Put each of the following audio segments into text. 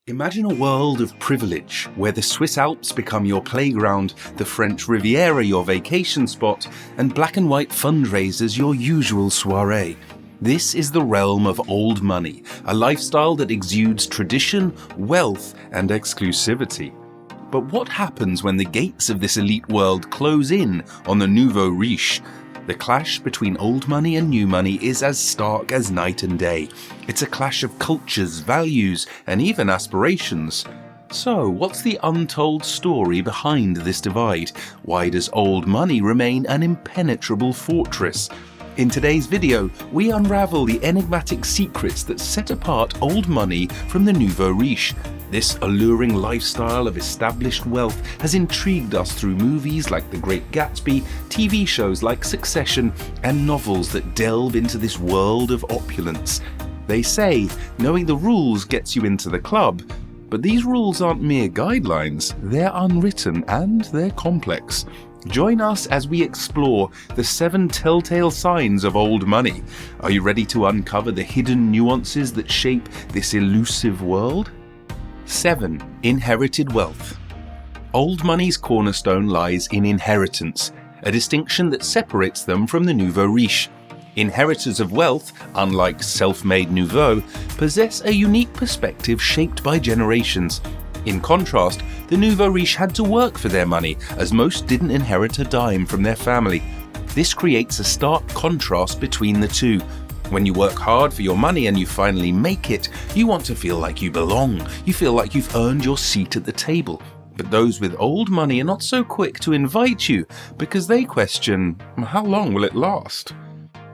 Imagine a world of privilege, where the Swiss Alps become your playground, the French Riviera your vacation spot, and black and white fundraisers your usual soiree. This is the realm of old money, a lifestyle that exudes tradition, wealth, and exclusivity. But what happens when the gates of this elite world close in on the nouveau riche? The clash between old money and new money is as stark as night and day. It's a clash of cultures, values, and even aspirations. So, what's the untold story behind this divide? Why does old money remain an impenetrable fortress? In today's video, we unravel the enigmatic secrets that set apart old money from the nouveau riche. This alluring lifestyle of established wealth has intrigued us through movies like The Great Gatsby, TV shows like Succession, and novels that delve into this world of opulence. They say, knowing the rules gets you into the club, but these rules aren't mere guidelines, they're unwritten and they're complex. Join us as we explore the 7 telltale signs of old money. Are you ready to uncover the hidden nuances that shape this elusive world? 7. Inherited wealth. Old money's cornerstone lies in inheritance, a distinction that separates them from the nouveau riche. Inheritors of wealth, unlike self-made nouveaux, possess a unique perspective shaped by generations. In contrast, the nouveau riche had to work for their money, as most didn't inherit a dime from their family. This creates a stark contrast between the two. When you work hard for your money and you finally make it, you want to feel like you belong. You feel like you've earned your seat at the table. But those with old money are not so quick to invite you because they question, how long will it last?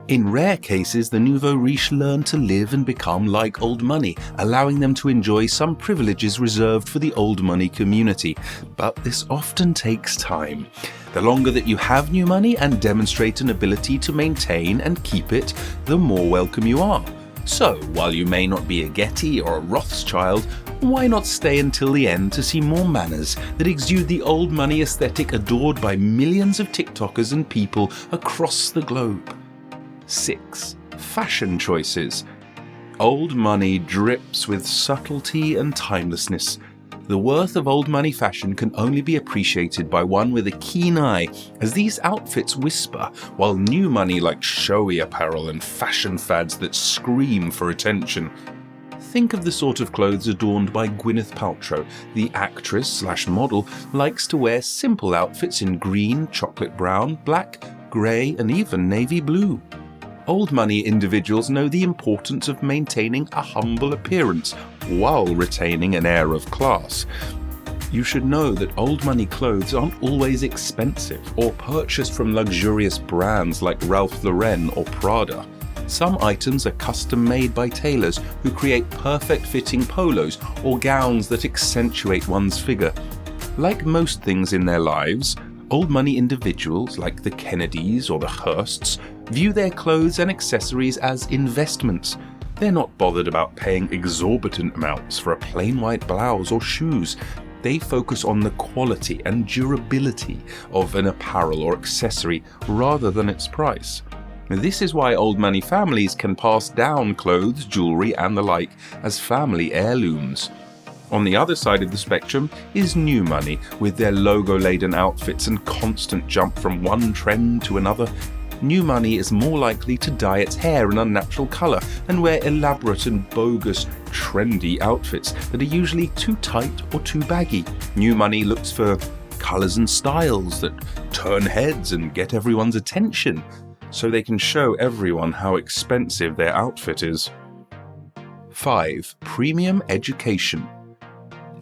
In rare cases, the nouveau riche learn to live and become like old money, allowing them to enjoy some privileges reserved for the old money community. But this often takes time. The longer that you have new money and demonstrate an ability to maintain and keep it, the more welcome you are. So, while you may not be a Getty or a Rothschild, why not stay until the end to see more manners that exude the old money aesthetic adored by millions of TikTokers and people across the globe? 6. Fashion choices. Old money drips with subtlety and timelessness. The worth of old money fashion can only be appreciated by one with a keen eye, as these outfits whisper, while new money likes showy apparel and fashion fads that scream for attention. Think of the sort of clothes adorned by Gwyneth Paltrow. The actress/model likes to wear simple outfits in green, chocolate brown, black, grey, and even navy blue. Old money individuals know the importance of maintaining a humble appearance while retaining an air of class. You should know that old money clothes aren't always expensive or purchased from luxurious brands like Ralph Lauren or Prada. Some items are custom made by tailors who create perfect fitting polos or gowns that accentuate one's figure. Like most things in their lives, old money individuals like the Kennedys or the Hearsts view their clothes and accessories as investments. They're not bothered about paying exorbitant amounts for a plain white blouse or shoes. They focus on the quality and durability of an apparel or accessory rather than its price. This is why old money families can pass down clothes, jewelry, and the like as family heirlooms. On the other side of the spectrum is new money, with their logo-laden outfits and constant jump from one trend to another. New money is more likely to dye its hair an unnatural colour and wear elaborate and bogus, trendy outfits that are usually too tight or too baggy. New money looks for colours and styles that turn heads and get everyone's attention, so they can show everyone how expensive their outfit is. 5. Premium education.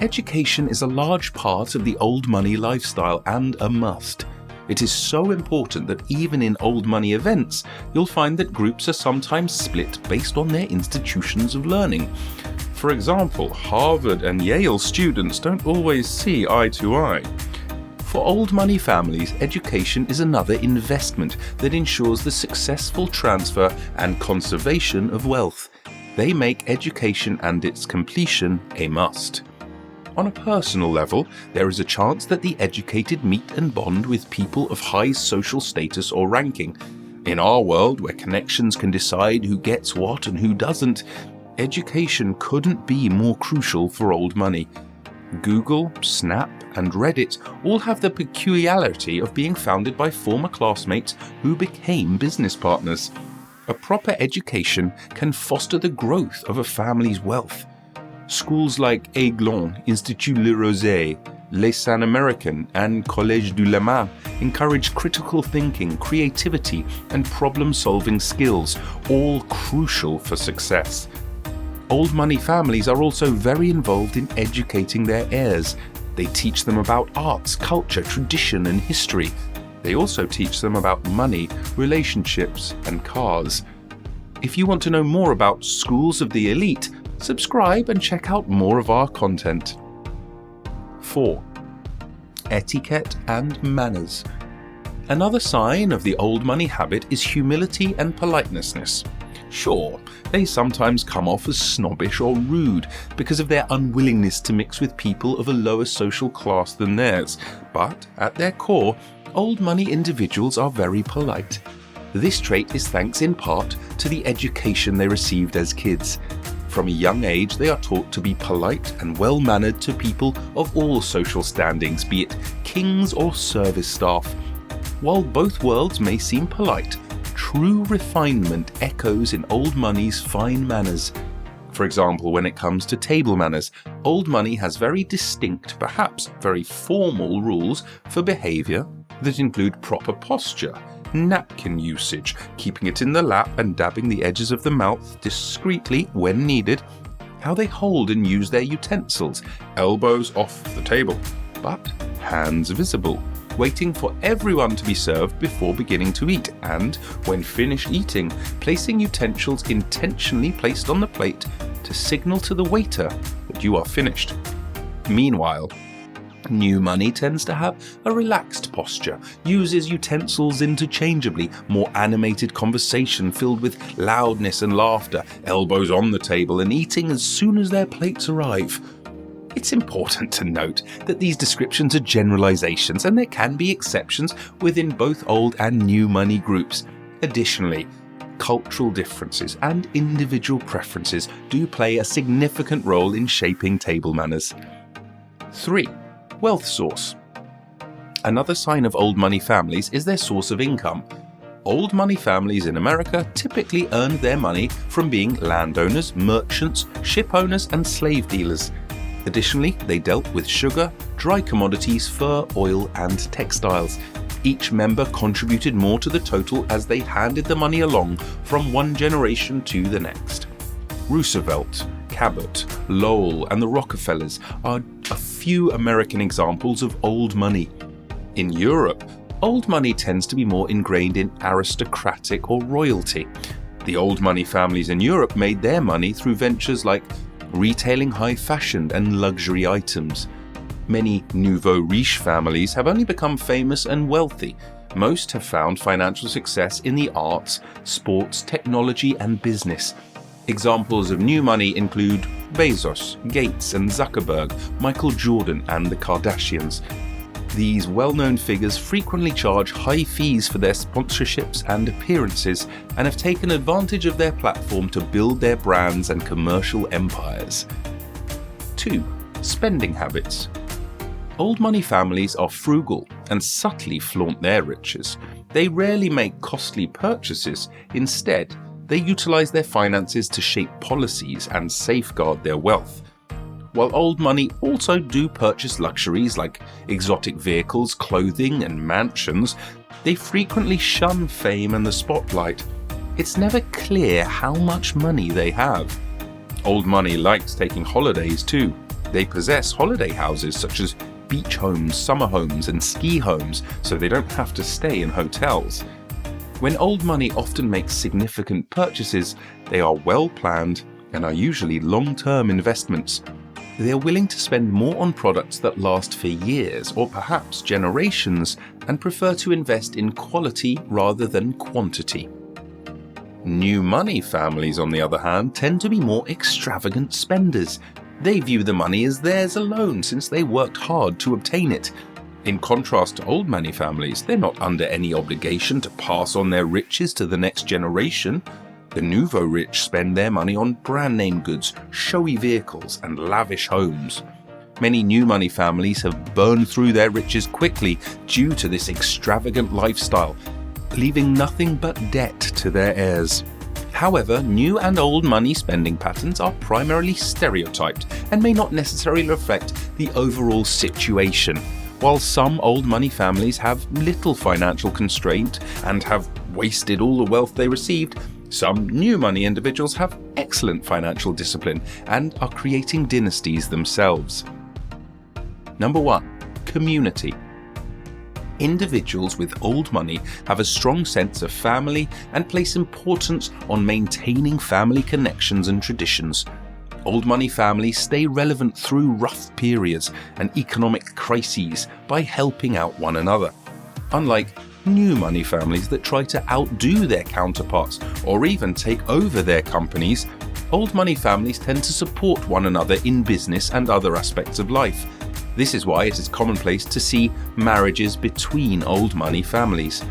Education is a large part of the old money lifestyle and a must. It is so important that even in old money events, you'll find that groups are sometimes split based on their institutions of learning. For example, Harvard and Yale students don't always see eye to eye. For old money families, education is another investment that ensures the successful transfer and conservation of wealth. They make education and its completion a must. On a personal level, there is a chance that the educated meet and bond with people of high social status or ranking. In our world, where connections can decide who gets what and who doesn't, education couldn't be more crucial for old money. Google, Snap, and Reddit all have the peculiarity of being founded by former classmates who became business partners. A proper education can foster the growth of a family's wealth. Schools like Aiglon, Institut Le Rosé, Les Saint American, and Collège du Lama encourage critical thinking, creativity, and problem-solving skills, all crucial for success. Old money families are also very involved in educating their heirs. They teach them about arts, culture, tradition, and history. They also teach them about money, relationships, and cars. If you want to know more about schools of the elite, subscribe and check out more of our content. 4. Etiquette and manners. Another sign of the old money habit is humility and politeness. Sure, they sometimes come off as snobbish or rude because of their unwillingness to mix with people of a lower social class than theirs, but at their core, old money individuals are very polite. This trait is thanks in part to the education they received as kids. From a young age, they are taught to be polite and well-mannered to people of all social standings, be it kings or service staff. While both worlds may seem polite, true refinement echoes in old money's fine manners. For example, when it comes to table manners, old money has very distinct, perhaps very formal rules for behaviour that include proper posture, napkin usage, keeping it in the lap and dabbing the edges of the mouth discreetly when needed, how they hold and use their utensils, elbows off the table, but hands visible, waiting for everyone to be served before beginning to eat, and, when finished eating, placing utensils intentionally placed on the plate to signal to the waiter that you are finished. Meanwhile, new money tends to have a relaxed posture, uses utensils interchangeably, more animated conversation filled with loudness and laughter, elbows on the table, and eating as soon as their plates arrive. It's important to note that these descriptions are generalizations and there can be exceptions within both old and new money groups. Additionally, cultural differences and individual preferences do play a significant role in shaping table manners. 3. Wealth source. Another sign of old money families is their source of income. Old money families in America typically earned their money from being landowners, merchants, ship owners, and slave dealers. Additionally, they dealt with sugar, dry commodities, fur, oil, and textiles. Each member contributed more to the total as they handed the money along from one generation to the next. Roosevelt, Cabot, Lowell, and the Rockefellers are a few American examples of old money. In Europe, old money tends to be more ingrained in aristocratic or royalty. The old money families in Europe made their money through ventures like retailing high-fashioned and luxury items. Many nouveau riche families have only become famous and wealthy. Most have found financial success in the arts, sports, technology, and business. Examples of new money include Bezos, Gates and Zuckerberg, Michael Jordan, and the Kardashians. These well-known figures frequently charge high fees for their sponsorships and appearances and have taken advantage of their platform to build their brands and commercial empires. 2. Spending habits. Old money families are frugal and subtly flaunt their riches. They rarely make costly purchases. Instead, they utilize their finances to shape policies and safeguard their wealth. While old money also do purchase luxuries like exotic vehicles, clothing, and mansions, they frequently shun fame and the spotlight. It's never clear how much money they have. Old money likes taking holidays too. They possess holiday houses such as beach homes, summer homes, and ski homes, so they don't have to stay in hotels. When old money often makes significant purchases, they are well planned and are usually long-term investments. They are willing to spend more on products that last for years or perhaps generations and prefer to invest in quality rather than quantity. New money families, on the other hand, tend to be more extravagant spenders. They view the money as theirs alone since they worked hard to obtain it. In contrast to old money families, they're not under any obligation to pass on their riches to the next generation. The nouveau rich spend their money on brand name goods, showy vehicles, and lavish homes. Many new money families have burned through their riches quickly due to this extravagant lifestyle, leaving nothing but debt to their heirs. However, new and old money spending patterns are primarily stereotyped and may not necessarily reflect the overall situation. While some old money families have little financial constraint and have wasted all the wealth they received, some new money individuals have excellent financial discipline and are creating dynasties themselves. Number 1. Community. Individuals with old money have a strong sense of family and place importance on maintaining family connections and traditions. Old money families stay relevant through rough periods and economic crises by helping out one another. Unlike new money families that try to outdo their counterparts or even take over their companies, old money families tend to support one another in business and other aspects of life. This is why it is commonplace to see marriages between old money families.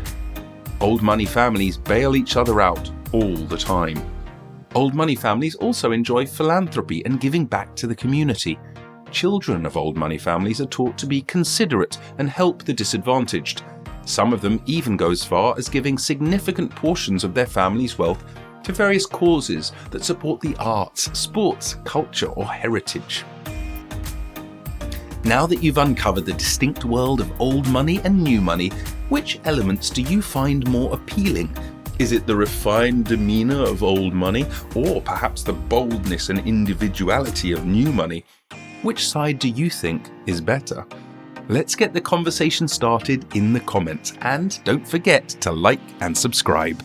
Old money families bail each other out all the time. Old money families also enjoy philanthropy and giving back to the community. Children of old money families are taught to be considerate and help the disadvantaged. Some of them even go as far as giving significant portions of their family's wealth to various causes that support the arts, sports, culture, or heritage. Now that you've uncovered the distinct world of old money and new money, which elements do you find more appealing? Is it the refined demeanor of old money, or perhaps the boldness and individuality of new money? Which side do you think is better? Let's get the conversation started in the comments, and don't forget to like and subscribe.